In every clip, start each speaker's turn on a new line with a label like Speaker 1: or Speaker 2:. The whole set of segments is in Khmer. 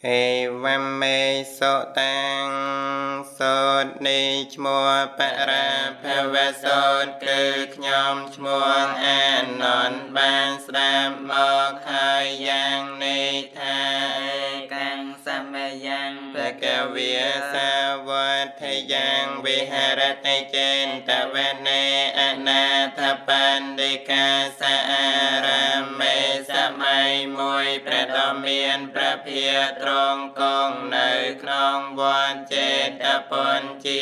Speaker 1: ហេវមេសុតាំងសូត្រនេះឈ្មោះបរាភវសូត្រគឺខ្ញុំឈ្មោះអានន្តបានស្ដាប់មកហើយយ៉ាងនេះថាកាំងសមយ៉ាងភគវាសាវត្ថយ៉ាងវិហរតិចេនតវនេអនាថបណ្ឌិកាសាអារាមេសម័យមួយព្រះដ៏មានព្រះភិយទ្រង់គង់នៅក្នុងវត្តចេតពុញ្ជា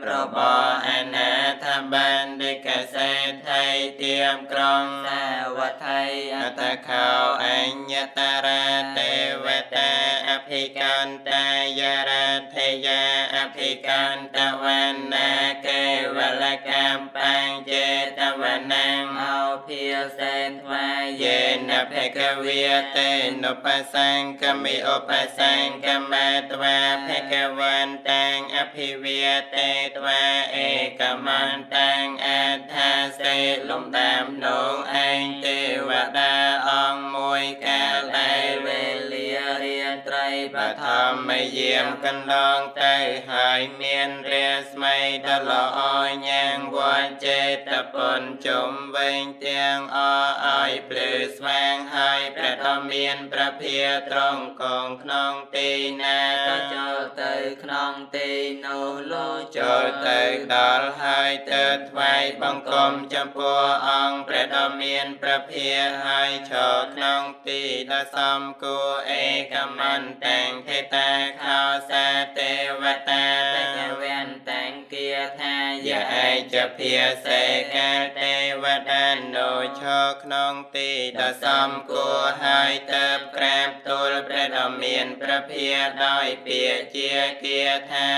Speaker 1: របស់អនាថបណ្ឌិកសេដ្ឋីទៀមក្រុងសាវត្ថីអតខោអញ្ញតារាទេវតាអភិកន្តាយរដ្ឋយាអភិកន្តវណ្ណាកេវលកម្មបញ្ចេតវនាងអោភិសេនថ្វាយេនភគវិតេនុបសង្កមិឧបសង្កមត្វាភគវន្តាំងអភិវិតេថ្វាអេកមន្តាំងអថាសេលំដាមនងឯងទេវតាអង្គមួយកាលដែលវេលារៀនត្រីបឋមយាមកន្លងទៅហើយមានរាស្មីដ៏ល្អញាងវត្តចេតពុញ្ញជុំវិញទាំងអឲ្យភ្លឺស្វាងហើយព្រះដ៏មានព្រះភិយទ្រង់គង់ក្នុងទីណាក៏ចូលទៅក្នុងទីនោះលោកចូលទៅដល់ហើយទៅថ្វាយបង្គំចំពោះអង្គព្រះដ៏មានព្រះភិយហើយឈរក្នុងទីដ៏សមគួរឯកមន្តាំងទេតាខោសាទេវតាបញ្ញាវន្តាំងគាថាយៈឯកភិសេកាលទេវតានោះឈរក្នុងទីដ៏សមគួរហើយទៅក្រាបទូលព្រះដ៏មានព្រះភិយដោយពាក្យជាគាថា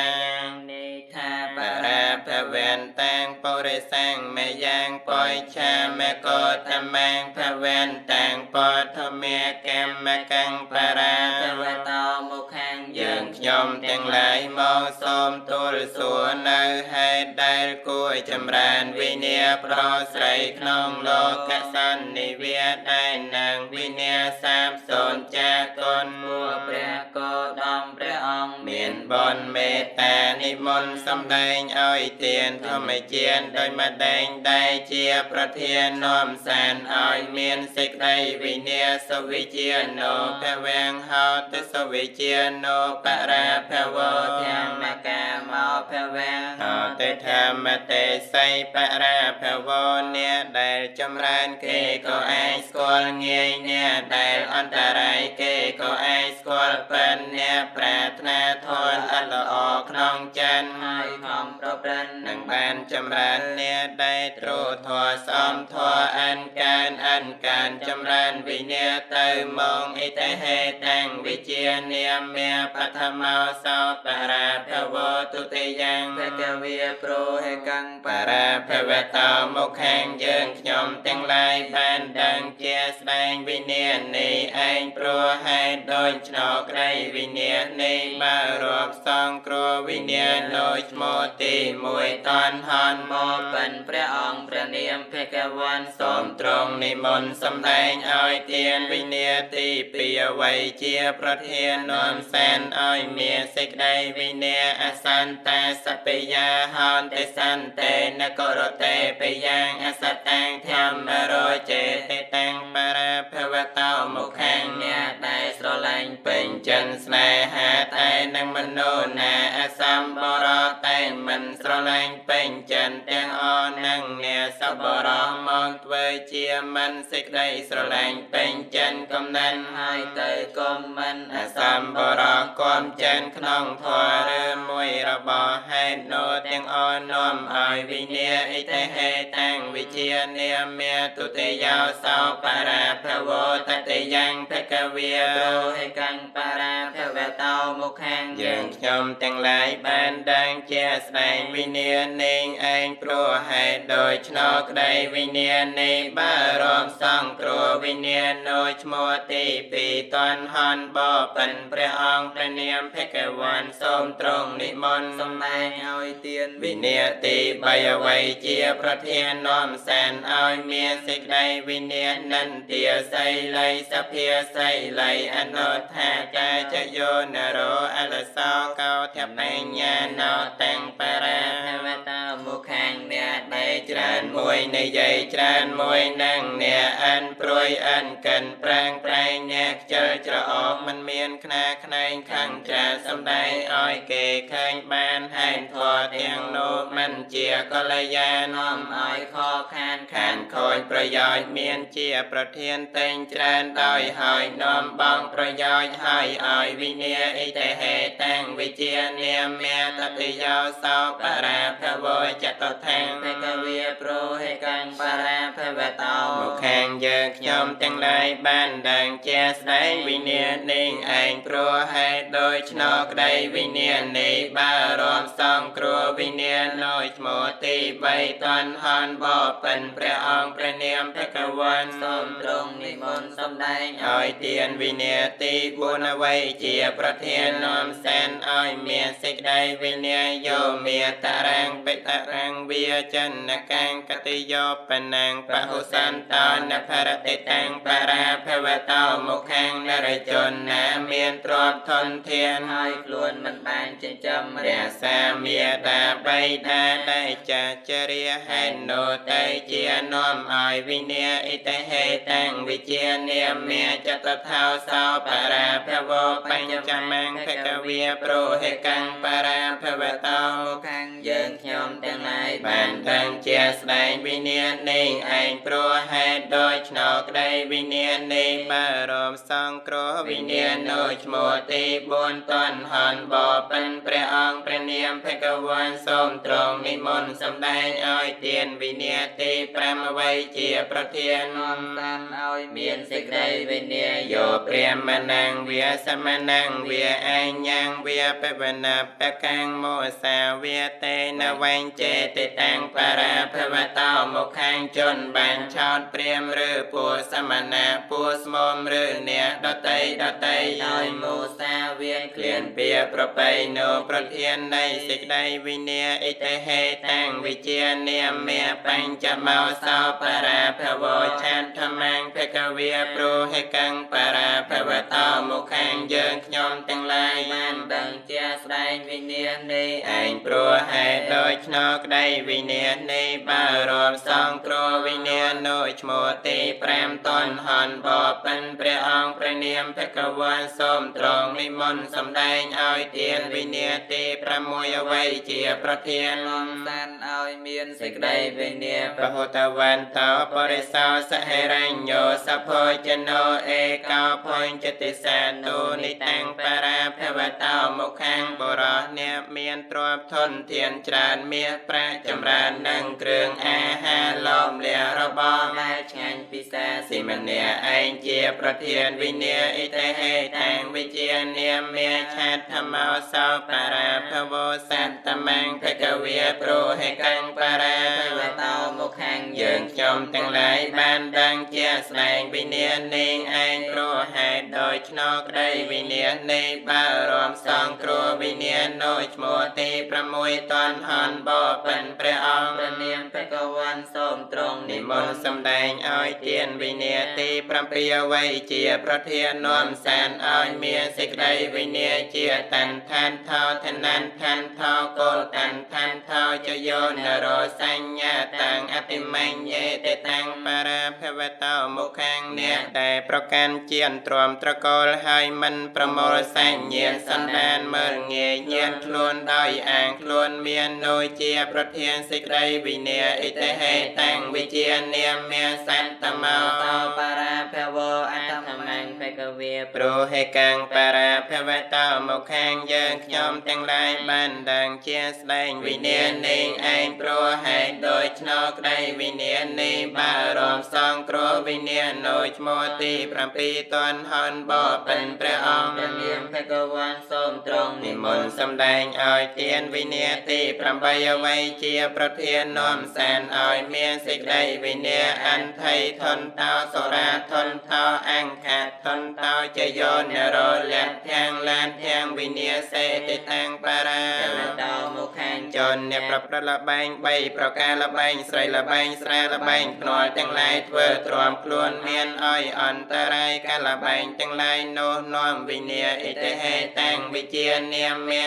Speaker 1: នេះថាបរាភវន្តាំងបរិសੰមយ៉ាងបយឆាមកោធមាំងភវន្តាំងបធមេកម្មកាំងបរាភវតោមុខាំងយើងខ្ញុំទាំងឡាយមកសូមទូលសួរនៅហេតុដែលគួរចម្រើនវិន័យប្រស្រីក្នុងលោកសន្និវាសដែលនឹងវិន័យសាបសូន្យចាគុណពួកព្រះគោដមព្រះអង្គមានបុណ្យមេត្តានិមន្តសម្ដែងឲ្យទានធម្មជាតិដោយម្ដែងដែលជាប្រធាននាំសានឲ្យមានសេចក្តីវិន័យសវិជ្ជាណោភវាំងហោទសវិជ្ជាណោបរាភវោធម្មកាមោភវាំងហោទធម្មទេស័យបរាភវោអ្នកដែលចម្រើនគេក៏អាចស្គាល់ងាយអ្នកដែលអន្តរាយគេក៏អាចស្គាល់ពិនអ្នកប្រាថ្នាធម៌ល្អក្នុងចិនហើយខំប្រព្រឹត្តនឹងបានចម្រើនអ្នកដែលទ្រធម៌សំធម៌អនកានចម្រើនវិន័យទៅមកអិតហេតាំងវិជានាមបឋមោសោបរាភវោទុតិយ៉ាងភគវាព្រោហេកាំងបរាភវតោមុខាំងយើងខ្ញុំទាំងឡាយបានដឹងជាស្ដែងវិន័យនេះឯងព្រោះហេតុដូចឆ្នោក្តីវិន័យនេះបើរាប់សង្គ្រោះវិន័យនោះឈ្មោះទី1តនហនមកពិនព្រះអង្គព្រះនាមភគវន្ទសូមទ្រង់និមន្តសម្ដែងឲ្យទានវិន័យទី2អ្វីជាប្រធាននាំសានឲ្យមានសេចក្តីវិន័យអសន្តាសពេយាហោនទេសន្តេនគរតេបយ៉ាងអសតាំងធម្មរោចេតេតាំងបរាភវតោមុខាំងអ្នកដែលស្រឡាញ់ពេញចិនស្នេហាតែនឹងមនុស្សណាអសម្បរោតែមិនស្រឡាញ់ពេញចិនទាំងអស់នឹងអ្នកសប្បុរសមកធ្វើជាមិនសេចក្តីស្រឡាញ់ពេញចិនកំណត់ហើយទៅគុំមិនអសម្បរោគំចិនក្នុងធម៌ឬមួយរបស់ហេតុនោះទាំងអស់នាំឲ្យវិន័យអិតហេតាំងវិជានាមទុតិយោសោបរាភវោតតិយ៉ាងភគវាព្រោហេកាំងបរាភវតោមុខាំងយើងខ្ញុំទាំងឡាយបានដឹងជាស្ដែងវិន័យនេះឯងព្រោះហេតុដូចឆ្នោក្តីវិន័យនេះបើរាប់សង្គ្រោះវិន័យនោះឈ្មោះទី2តនហនបពិនព្រះអង្គព្រះនាមភគវន្ទសូមទ្រង់និមន្តសម្ដែងឲ្យទានវិន័យទី3អ្វីជាប្រធាននាំសានឲ្យមានសេចក្តីវិន័យនន្ទាសីល័យសភាសីល័យអនុត្ថាការ จะโยนโรอลสอเกาเทปญาโนตังปราภวตามุขังเนียได้จรานมวยในใหญ่จรานมวยนั่งเนียอันโปรยอันกันแปลงแปลงแยกเจอจะออกมันเมียนขนาขนายขังจะสำได้อ้อยเกยแข่งบ้านให้ทอเตียงโนมันเจียก็เลยยาน้อมอ้อยคอแขนแขนคอยประยอยเมียนเจียประเทียนเต็งจรานดอยหอยน้อมบองประยอยหอยอ้อยวิเนียอิเตเหตังวิเจียเนียเมียตติยาวสาวปราภวอยจะตแทงเพกเวียโปรให้กังปราภวตามุขแข่งเยอะขยมจังไรบ้านดังแจสได้วิเนียนิ่งเองโปรให้โดยชนกได้วิเนียในบ้ารวมสองครัววิเนียน้อยโมตีใบตอนฮอนบ่เป็นพระองค์พระเนียมพระกวันสมตรงนิมนต์สมได้อ้อยเตียนวิเนียตีบุญไว้เจียประเทียนน้อมแสนอ้อยเมียสิกได้วิเนียโยเมียตารังไปตารังเวียจันนกังกติโยปนังปะหุสันตานภรติตังปราภวตามุขังนรจนนาเมียนตรอบทนเทียนให้กลวนมันบานจินจำเรียสาเมียตาใบดาได้จะเจริญให้โนไตเจียน้อมอ้อยวิเนียอิเตเหตังวิเจียเนียเมียจะตะเท้าสาวปราภวปัญจมังเพกเวียโปรเหกังปราภวตามุขังเยิงขยมแต่งลายบานดังเจียสไดวิเนียนิ่งเองโปรให้โดยชนกได้วิเนียนิ่งบารมสองครัววิเนียโนชโมตีบุญต้นหันบ่เป็นพระองค์พระเนียมเพกวันสมตรงนิมนต์สำได้อ้อยเตียนวิเนียตีพระมไว้เจียประเทียนน้อมตันอ้อยเมียนสิกได้วิเนียโยเปรียมมานังเวียสมนังเวียอัญญังเวียเปวนาปะกังโมสาเวียเตนวังเจติตังปราภวตามุขังจนบัญชอนเปรียมหรือปัวสมณะปัวสมมหรือเนียดไตน้อยมูสาเวียนเคลียนเปียประไปโนประเทียนในสิกได้วิเนียอิเตเหตังวิเจียเนียเมียปัญจเมาสาวปราภวชันธมังเพกเวียโปรให้กังปราภวตามุขังเยิงขยมตั้งลายมันดังเจียสได้วิเนียในเองโปรให้โดยชนกได้วิเนียในบารมสองครัววิเนียโนชโมตีแปรมต้นหันบ่เป็นพระองค์พระเนียมเพกวันสมตรงนิมนต์สำได้อ้อยเตียนวิเนียตีประมวยไว้เจียประเทียนลมสันอ้อยเมียนสิกได้วิเนียปะหุตวันตาปริสาวสหรัญโยสัพโพจโนเอกาพงจติสาตุนิตังปราภวตามุขังบรเนียเมียนตรวบทนเทียนจรานเมียประจำรานนังเครื่องอาหารลมเลียระบอมาชันพิสาสิมเนียไอเจียประเทียนวิเนียอิเตเหตังวิเจียเนียเมียชัดธรรมาวสาวปราภวสันตมังเพกเวียโปรให้กังปราภวตามุขังเยิงชมตั้งหลายบ้านดังเจียแสดงวิเนียนิ่งเองโปรให้โดยชนกได้วิเนียในบารมสองครัววิเนียโนชโมตีประมวยตอนหันบ่เป็นพระองค์พระเนียมเพกวันสมตรงนิมนต์สำแดงอ้อยเทียนวิเนียตีประเปียไว้เจียประเทียนน้อมแสนอ้อยเมียสิกได้วิเนียเจียตันทันเท่าทนันทันเท่าโกตันทันเท่าจะโยนโรสัญญาตังอติมังเยเตตังปราภวตามุขังเนียได้ประกันเจียนตรวมตระกลให้มันประโมลสัญญาสันดานเมื่อเงียเยียนคลวนได้อ่างคลวนเมียนโนเจียประเทียนสิกได้วิเนียอิเตเหตังวิเจียเนียเมียสันตมาตาปราภวอัตถมังเพกเวียโปรให้กังปราภวตามุขังเยิงขยมตั้งลายบ้านดังเจียแสดงวิเนียนิ่งเองโปรให้โดยชนกได้วิเนียนิ่บารมสองครัววิเนียโนชโมตีประปีตอนหันบ่เป็นพระองค์พระเนียมเพกวันสมตรงนิมนต์สำแดงอ้อยเทียนวิเนียตีประใบไว้เจียประเทียนน้อมแสนอ้อยเมียสิกได้วิเนียอันไทยทนเท้าโสราทนเท้าอังขาดทนเท้าจะโยนโรแลนแทงแลนแทงวิเนียเสติตังปราภวตามุขังจน ជនអ្នកប្រព្រឹត្តល្បែង3ប្រការល្បែងស្រីល្បែងស្រាល្បែងភ្នាល់ទាំងឡាយធ្វើទ្រាំខ្លួនមានឲ្យអន្តរាយការល្បែងទាំងឡាយនោះនាំវិញ្ញាអិតិហេតាំងវិជានាមា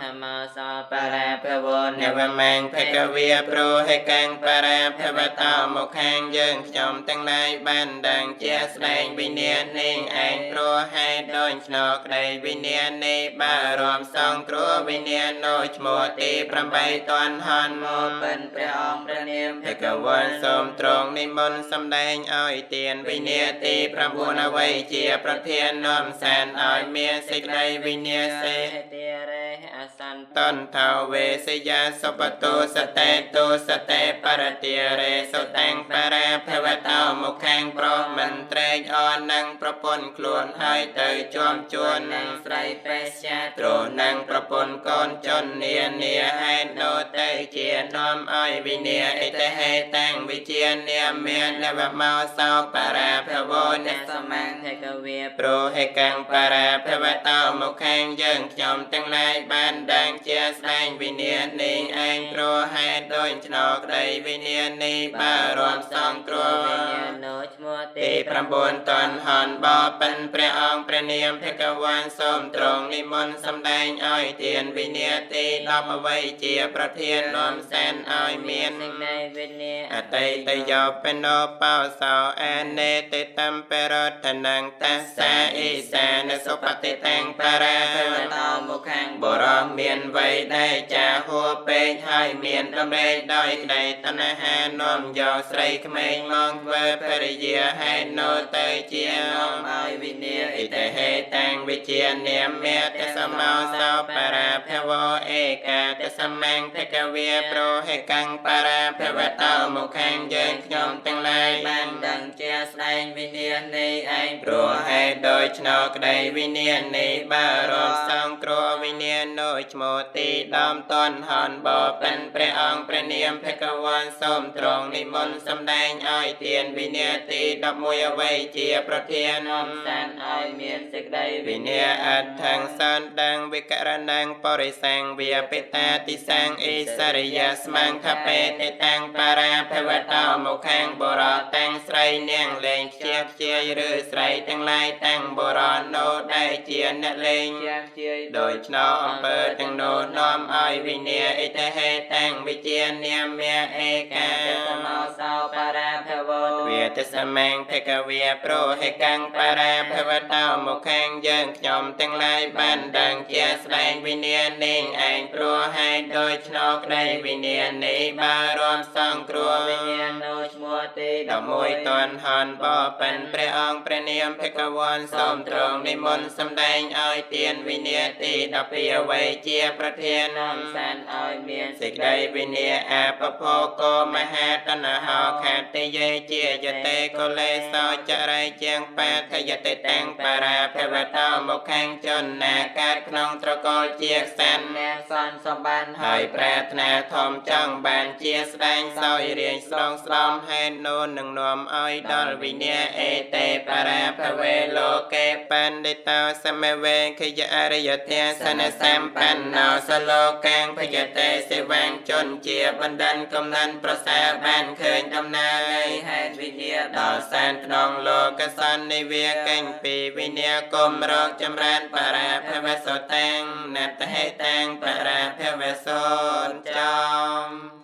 Speaker 1: ធម្មសបរាភវនវមាំងភគវាព្រោហេកាំងបរាភវតោមកខាងយើងខ្ញុំទាំងឡាយបានដឹងជាស្ដែងវិញ្ញាណនេះឯងព្រោះហេតុដូចឆ្នោក្តីវិញ្ញាណនេះបារមសង្គ្រោះវិញ្ញាណនោះឈ្មោះទី8តនហនមកពិនព្រះអង្គព្រះនាមភគវនសូមទ្រង់និមន្តសម្ដែងឲ្យទានវិញ្ញាណទី9អ្វីជាប្រធាននាំសានឲ្យមានសេចក្តីវិញ្ញាសេតិរេអសន្តន្តោវេសយាសុបតោសតេតោសតេបរតិរេសុតាំងបរាភវតោមុខាងប្រុសមិនត្រេកអរនឹងប្រពន្ធខ្លួនហើយទៅជាប់ជួននឹងស្រីបេស្យាទ្រនឹងប្រពន្ធកូនចននានាហេតុនោះទៅជានាំឲ្យវិញ្ញាអិតិហេតាំងវិជានាមាននវមោសោបរាភវនិសមាំងហេកវាព្រោហេកាំងបរាភវតោមុខាងយើងខ្ញុំទាំងឡាយបានដឹងជាស្ដែងវិញ្ញាណនេះឯងព្រោះហេតុដូចឆ្នោក្តីវិញ្ញាណនេះបារមសង្គ្រោះវិញ្ញាណនោះឈ្មោះទី9តនហនបបិនព្រះអង្គព្រះនាមភគវនសូមទ្រង់និមន្តសម្ដែងឲ្យទានវិញ្ញាណទី10អ្វីជាប្រធាននាំសានឲ្យមានសេចក្តីវិញ្ញាអតីតយោបណោបោសោអនេតិតំបរតនងតសាអ៊ីសានសុបតិតាំងបរាភវតោមុខាងបរមមានវ័យដែលចាហួពេកហើយមានដំរែកដោយក្តីតណ្ហានាំយកស្រីក្មេងមកធ្វើភរិយាហេតុនោះទៅជានាំឲ្យវិញ្ញាអិតិហេតាំងវិជានាមេតសមោសោបរាភវអេកាតសមាំងភគវាព្រោហេកាំងបរាភវតោមុខាងយើងខ្ញុំទាំងឡាយបានដឹងជាស្ដែងវិញ្ញាណនេះឯងព្រោះហេតុដោយឆ្នោក្តីវិញ្ញាណនេះបារមសង្គ្រោះវិញ្ញាណនោះឈ្មោះទី10តនហនបបិនព្រះអង្គព្រះនាមភគវនសូមទ្រង់និមន្តសម្ដែងឲ្យទានវិញ្ញាណទី11អ្វីជាប្រធាននាំសានឲ្យមានសេចក្តីវិញ្ញាអដ្ឋังសន្តាំងវិករណាំងបរិសាំងវាបិតាតិសាំងអិសរិយាស្មាំងខបេតិតាំងបរាភវតោមុខាងបរតតាំងស្រីនាងលេងខ្ជាយឬស្រីទាំងឡាយតាំងបរនោះដែលជាអ្នកលេងខ្ជាយដោយឆ្នោអំពើទាំងនោះនាំឲ្យវិញ្ញាអិតិហេតាំងវិជានាមាអេកាសមោសោបរាភវវាទសមាំងភគវាព្រោហេកាំងបរាភវតោមុខាងយើងខ្ញុំទាំងឡាយបានដឹងជាស្ដែងវិញ្ញាណនេះឯងព្រោះហេតុដោយឆ្នោក្តីវិញ្ញាណនេះបារមសង្គ្រោះវិញ្ញាណនោះឈ្មោះទី11តនហនបបិនព្រះអង្គព្រះនាមភគវនសូមទ្រង់និមន្តសម្ដែងឲ្យទានវិញ្ញាណទី12អ្វីជាប្រធាននាំសានឲ្យមានសេចក្តីវិញ្ញាអបភោគោមហាតណ្ហោខតិយេជាយតេកុលេសោចរិយជាងបាថយតិតាំងបរាភវតោមុខាងជនណាកើតក្នុងត្រកូលជាសានអ្នកសន្សំបានហើយប្រាថ្នាធំចង់បានជាស្ដែងសោយរៀងស្លងស្លំហេតុនោះនឹងនាំឲ្យដល់វិញ្ញាអេតេបរាភវេលោកេបណ្ឌិតោសមវេខយអរិយទាសនសម្បណ្ណោសលោកាំងភយតេសេវាងជនជាបណ្ឌិតកំណត់ប្រសើរបានឃើញដំណើរនៃហេតុវិញ្ញាដល់សានក្នុងលោកសន្និវាកេញពីវិញ្ញាគុំរកចម្រើនបរាភវសោតាំងណតហេតាំងបរាភវសោចោម